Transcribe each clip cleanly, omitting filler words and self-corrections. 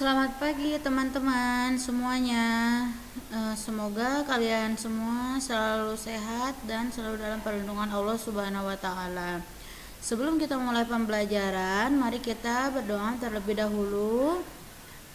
Selamat pagi teman-teman semuanya. Semoga kalian semua selalu sehat dan selalu dalam perlindungan Allah Subhanahu wa taala. Sebelum kita mulai pembelajaran, mari kita berdoa terlebih dahulu.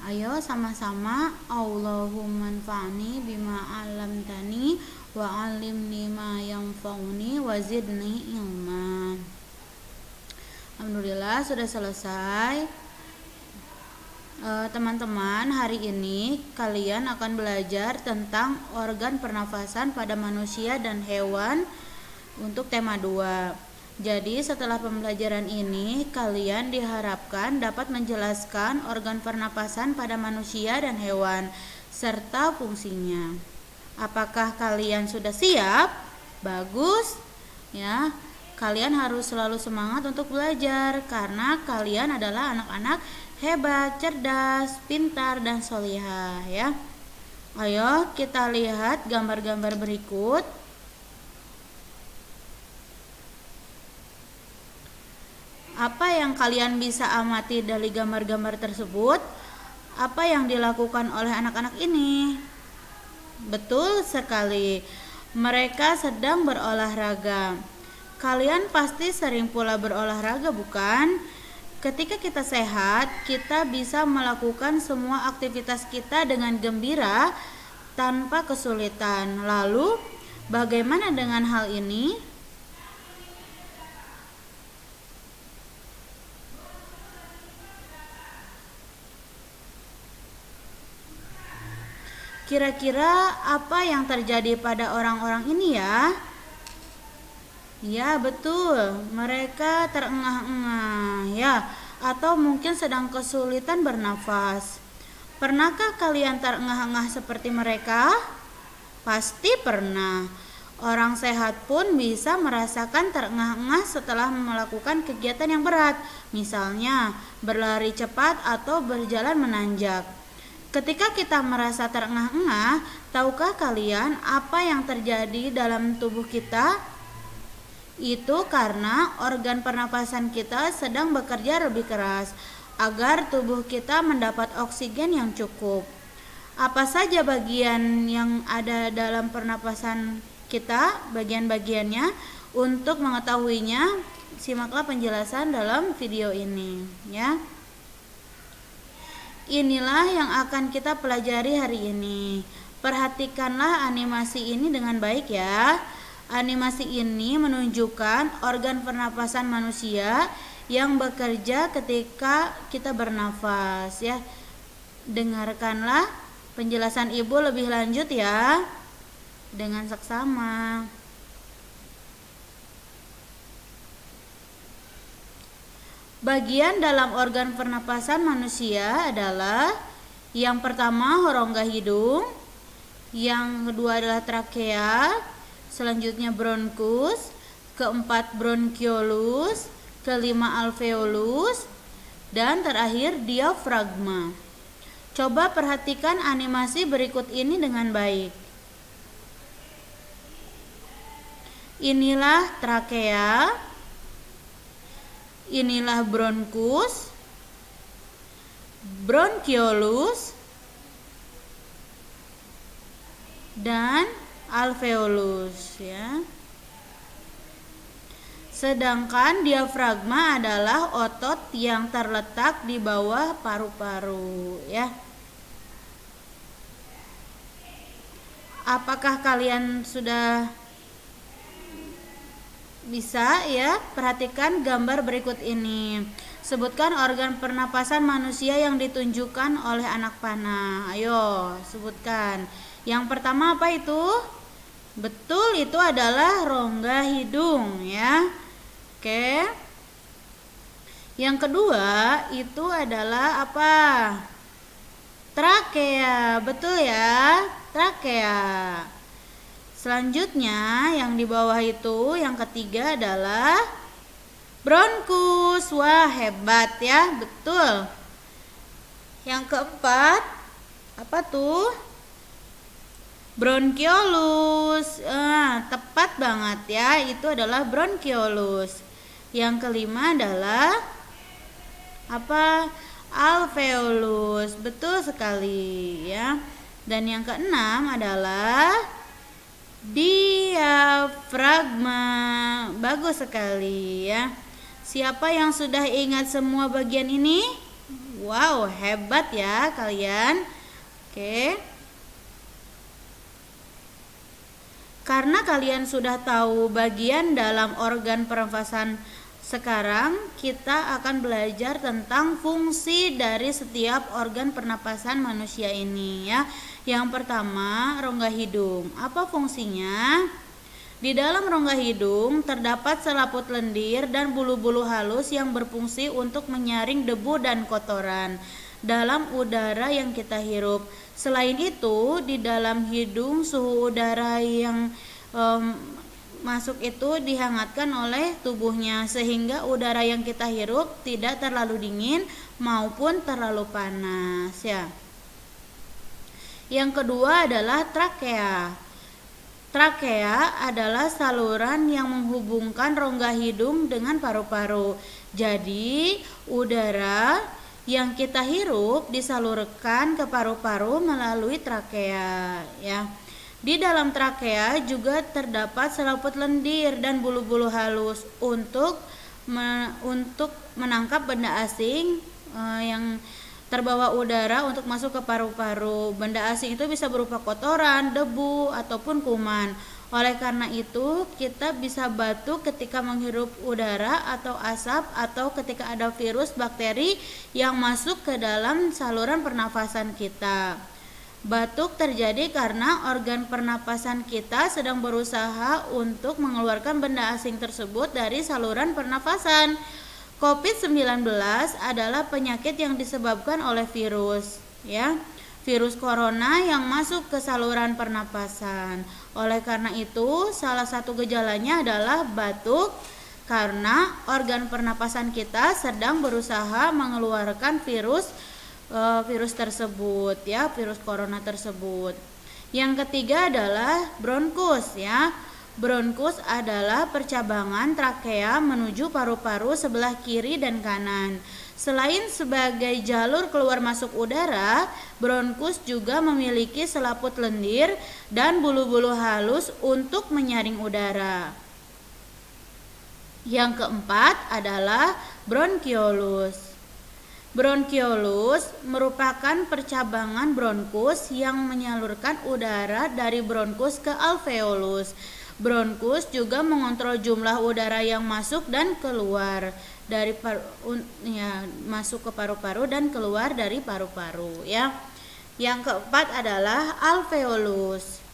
Ayo sama-sama, Allahumma anfa'ni bima 'allamtani wa 'allimni ma yanfa'uni wa zidni ilma. Alhamdulillah sudah selesai. Teman-teman, hari ini kalian akan belajar tentang organ pernafasan pada manusia dan hewan untuk tema 2. Jadi setelah pembelajaran ini kalian diharapkan dapat menjelaskan organ pernapasan pada manusia dan hewan serta fungsinya. Apakah kalian sudah siap? Bagus ya. Kalian harus selalu semangat untuk belajar karena kalian adalah anak-anak hebat, cerdas, pintar, dan solihah ya. Ayo kita lihat gambar-gambar berikut. Apa yang kalian bisa amati dari gambar-gambar tersebut? Apa yang dilakukan oleh anak-anak ini? Betul sekali, mereka sedang berolahraga. Kalian pasti sering pula berolahraga, bukan? Ketika kita sehat, kita bisa melakukan semua aktivitas kita dengan gembira tanpa kesulitan. Lalu, bagaimana dengan hal ini? Kira-kira apa yang terjadi pada orang-orang ini ya? Ya, betul. Mereka terengah-engah ya, atau mungkin sedang kesulitan bernafas. Pernahkah kalian terengah-engah seperti mereka? Pasti pernah. Orang sehat pun bisa merasakan terengah-engah setelah melakukan kegiatan yang berat, misalnya berlari cepat atau berjalan menanjak. Ketika kita merasa terengah-engah, tahukah kalian apa yang terjadi dalam tubuh kita? Itu karena organ pernapasan kita sedang bekerja lebih keras agar tubuh kita mendapat oksigen yang cukup. Apa saja bagian yang ada dalam pernapasan kita, bagian-bagiannya? Untuk mengetahuinya, simaklah penjelasan dalam video ini ya. Inilah yang akan kita pelajari hari ini. Perhatikanlah animasi ini dengan baik ya. Animasi ini menunjukkan organ pernapasan manusia yang bekerja ketika kita bernafas ya. Dengarkanlah penjelasan Ibu lebih lanjut ya dengan seksama. Bagian dalam organ pernapasan manusia adalah yang pertama rongga hidung, yang kedua adalah trakea, selanjutnya bronkus, keempat bronkiolus, kelima alveolus, dan terakhir diafragma. Coba perhatikan animasi berikut ini dengan baik. Inilah trakea, inilah bronkus, bronkiolus, dan alveolus ya. Sedangkan diafragma adalah otot yang terletak di bawah paru-paru ya. Apakah kalian sudah bisa ya? Perhatikan gambar berikut ini. Sebutkan organ pernapasan manusia yang ditunjukkan oleh anak panah. Ayo sebutkan. Yang pertama apa itu? Betul, itu adalah rongga hidung ya. Oke. Yang kedua itu adalah apa? Trakea. Betul ya, trakea. Selanjutnya yang di bawah itu yang ketiga adalah bronkus. Wah, hebat ya, betul. Yang keempat apa tuh? Bronkiolus. Tepat banget ya, itu adalah bronkiolus. Yang kelima adalah apa? Alveolus. Betul sekali ya. Dan yang keenam adalah diafragma. Bagus sekali ya. Siapa yang sudah ingat semua bagian ini? Wow, hebat ya kalian. Oke. Karena kalian sudah tahu bagian dalam organ pernafasan, sekarang kita akan belajar tentang fungsi dari setiap organ pernapasan manusia ini ya. Yang pertama, rongga hidung. Apa fungsinya? Di dalam rongga hidung terdapat selaput lendir dan bulu-bulu halus yang berfungsi untuk menyaring debu dan kotoran dalam udara yang kita hirup. Selain itu, di dalam hidung suhu udara yang masuk itu dihangatkan oleh tubuhnya, sehingga udara yang kita hirup tidak terlalu dingin maupun terlalu panas ya. Yang kedua adalah trakea. Trakea adalah saluran yang menghubungkan rongga hidung dengan paru-paru. Jadi, udara yang kita hirup disalurkan ke paru-paru melalui trakea ya. Di dalam trakea juga terdapat selaput lendir dan bulu-bulu halus untuk menangkap benda asing yang terbawa udara untuk masuk ke paru-paru. Benda asing itu bisa berupa kotoran, debu, ataupun kuman. Oleh karena itu, kita bisa batuk ketika menghirup udara atau asap, atau ketika ada virus, bakteri yang masuk ke dalam saluran pernafasan kita. Batuk terjadi karena organ pernapasan kita sedang berusaha untuk mengeluarkan benda asing tersebut dari saluran pernafasan. COVID-19 adalah penyakit yang disebabkan oleh virus ya. Virus corona yang masuk ke saluran pernapasan. Oleh karena itu, salah satu gejalanya adalah batuk karena organ pernapasan kita sedang berusaha mengeluarkan virus tersebut ya, virus corona tersebut. Yang ketiga adalah bronkus ya. Bronkus adalah percabangan trakea menuju paru-paru sebelah kiri dan kanan. Selain sebagai jalur keluar masuk udara, bronkus juga memiliki selaput lendir dan bulu-bulu halus untuk menyaring udara. Yang keempat adalah bronkiolus. Bronkiolus merupakan percabangan bronkus yang menyalurkan udara dari bronkus ke alveolus. Bronkus juga mengontrol jumlah udara yang masuk dan keluar dari masuk ke paru-paru dan keluar dari paru-paru ya. Yang keempat adalah alveolus.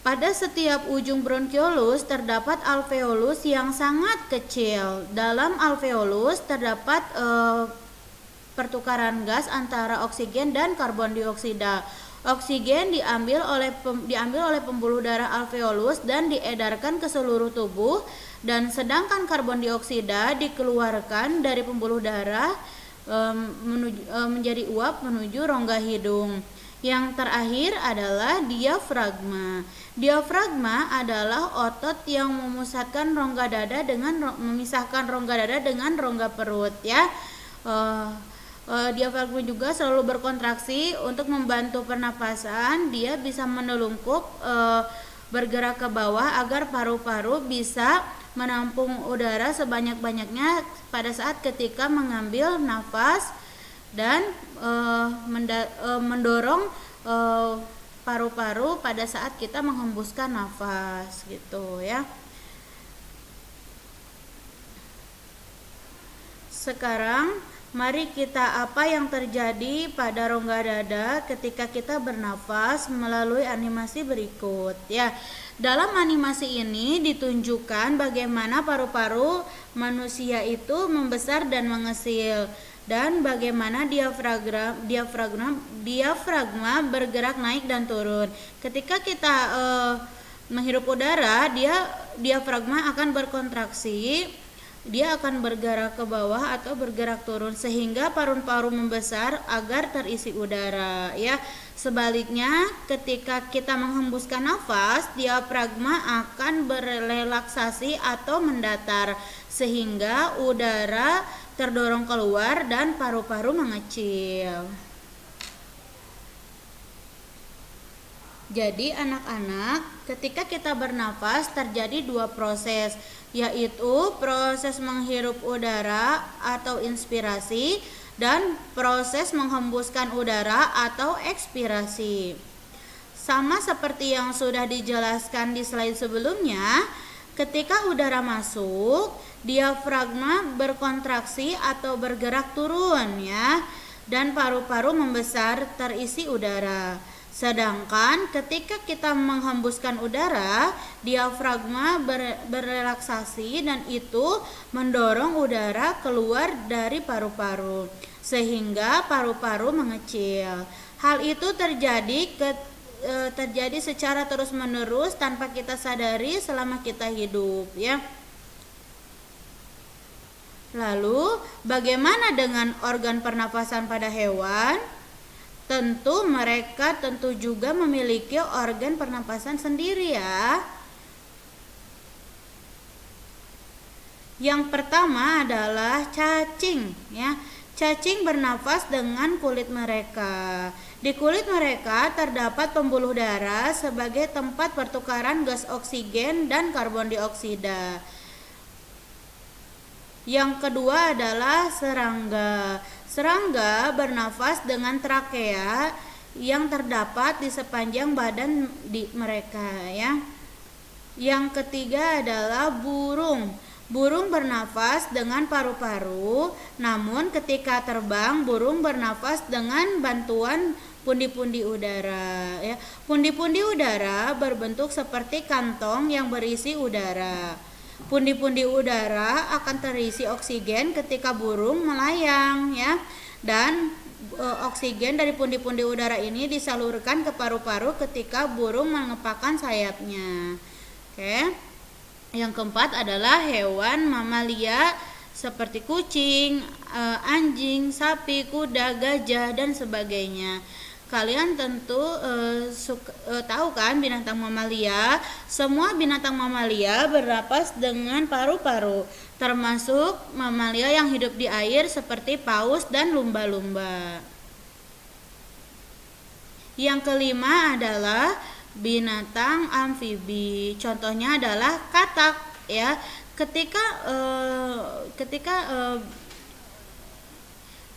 Pada setiap ujung bronkiolus terdapat alveolus yang sangat kecil. Dalam alveolus terdapat pertukaran gas antara oksigen dan karbon dioksida. Oksigen diambil oleh pembuluh darah alveolus dan diedarkan ke seluruh tubuh, dan sedangkan karbon dioksida dikeluarkan dari pembuluh darah menjadi uap menuju rongga hidung. Yang terakhir adalah diafragma. Diafragma adalah otot yang memisahkan rongga dada dengan rongga perut ya. Diafragma juga selalu berkontraksi untuk membantu pernapasan. Dia bisa menelungkup bergerak ke bawah agar paru-paru bisa menampung udara sebanyak-banyaknya pada saat ketika mengambil nafas dan mendorong paru-paru pada saat kita menghembuskan nafas gitu ya. Sekarang mari kita apa yang terjadi pada rongga dada ketika kita bernafas melalui animasi berikut ya. Dalam animasi ini ditunjukkan bagaimana paru-paru manusia itu membesar dan mengecil, dan bagaimana diafragma bergerak naik dan turun. Ketika kita menghirup udara, diafragma akan berkontraksi. Dia akan bergerak ke bawah atau bergerak turun sehingga paru-paru membesar agar terisi udara ya. Sebaliknya, ketika kita menghembuskan nafas, diafragma akan berrelaksasi atau mendatar sehingga udara terdorong keluar dan paru-paru mengecil. Jadi anak-anak, ketika kita bernafas terjadi dua proses, yaitu proses menghirup udara atau inspirasi dan proses menghembuskan udara atau ekspirasi. Sama seperti yang sudah dijelaskan di slide sebelumnya, ketika udara masuk, diafragma berkontraksi atau bergerak turun ya, dan paru-paru membesar terisi udara. Sedangkan ketika kita menghembuskan udara, diafragma berrelaksasi dan itu mendorong udara keluar dari paru-paru sehingga paru-paru mengecil. Hal itu terjadi secara terus-menerus tanpa kita sadari selama kita hidup ya. Lalu, bagaimana dengan organ pernapasan pada hewan? Mereka tentu juga memiliki organ pernapasan sendiri ya. Yang pertama adalah cacing ya. Cacing bernafas dengan kulit mereka. Di kulit mereka terdapat pembuluh darah sebagai tempat pertukaran gas oksigen dan karbon dioksida. Yang kedua adalah serangga. Serangga bernafas dengan trakea yang terdapat di sepanjang badan mereka ya. Yang ketiga adalah burung. Burung bernafas dengan paru-paru, namun ketika terbang burung bernafas dengan bantuan pundi-pundi udara ya. Pundi-pundi udara berbentuk seperti kantong yang berisi udara. Pundi-pundi udara akan terisi oksigen ketika burung melayang ya, dan oksigen dari pundi-pundi udara ini disalurkan ke paru-paru ketika burung mengepakkan sayapnya. Oke. Yang keempat adalah hewan mamalia seperti kucing, anjing, sapi, kuda, gajah dan sebagainya. Kalian tentu tahu kan binatang mamalia? Semua binatang mamalia bernapas dengan paru-paru, termasuk mamalia yang hidup di air seperti paus dan lumba-lumba. Yang kelima adalah binatang amfibi. Contohnya adalah katak ya.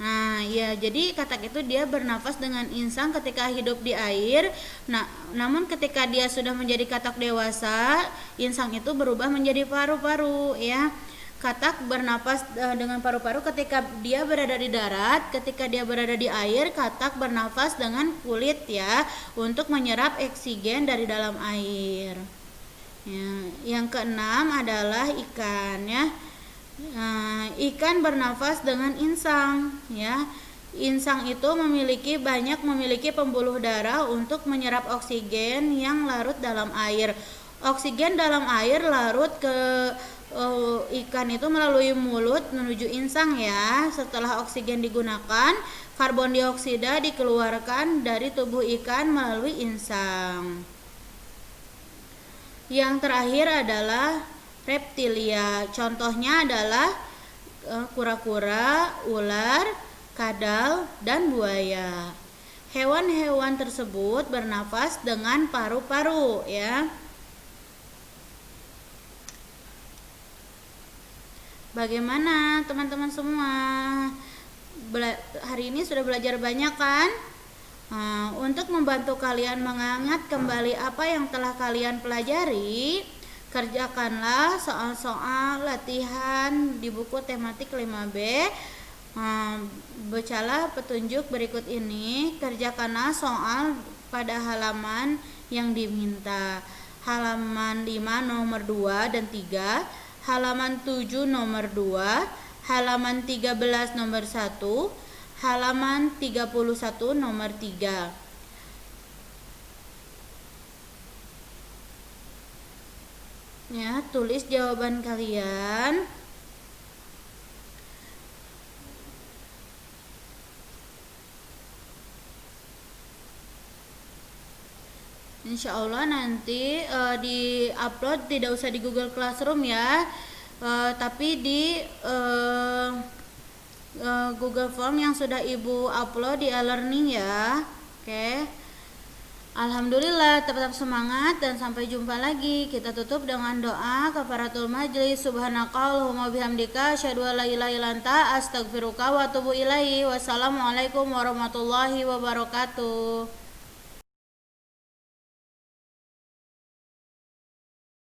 Nah, ya, jadi katak itu dia bernafas dengan insang ketika hidup di air. Nah, namun ketika dia sudah menjadi katak dewasa, insang itu berubah menjadi paru-paru, ya. Katak bernafas dengan paru-paru ketika dia berada di darat. Ketika dia berada di air, katak bernafas dengan kulit, ya, untuk menyerap oksigen dari dalam air. Ya, yang keenam adalah ikan, ya. Ikan bernafas dengan insang ya. Insang itu memiliki pembuluh darah untuk menyerap oksigen yang larut dalam air. Oksigen dalam air larut ke ikan itu melalui mulut menuju insang ya. Setelah oksigen digunakan, karbon dioksida dikeluarkan dari tubuh ikan melalui insang. Yang terakhir adalah reptilia. Contohnya adalah kura-kura, ular, kadal, dan buaya. Hewan-hewan tersebut bernafas dengan paru-paru ya. Bagaimana teman-teman semua? Hari ini sudah belajar banyak kan? Untuk membantu kalian mengingat kembali apa yang telah kalian pelajari, kerjakanlah soal-soal latihan di buku tematik 5B. Bacalah petunjuk berikut ini. Kerjakanlah soal pada halaman yang diminta. Halaman 5 nomor 2 dan 3, halaman 7 nomor 2, halaman 13 nomor 1, halaman 31 nomor 3. Ya, tulis jawaban kalian. Insya Allah nanti di upload tidak usah di Google Classroom ya, tapi di Google Form yang sudah Ibu upload di e-learning ya. Oke. Alhamdulillah, tetap semangat dan sampai jumpa lagi. Kita tutup dengan doa kafaratul majlis. Subhanakallahumma bihamdika asyhadu an la ilaha illa anta astaghfiruka wa atubu ilaihi. Wassalamualaikum warahmatullahi wabarakatuh.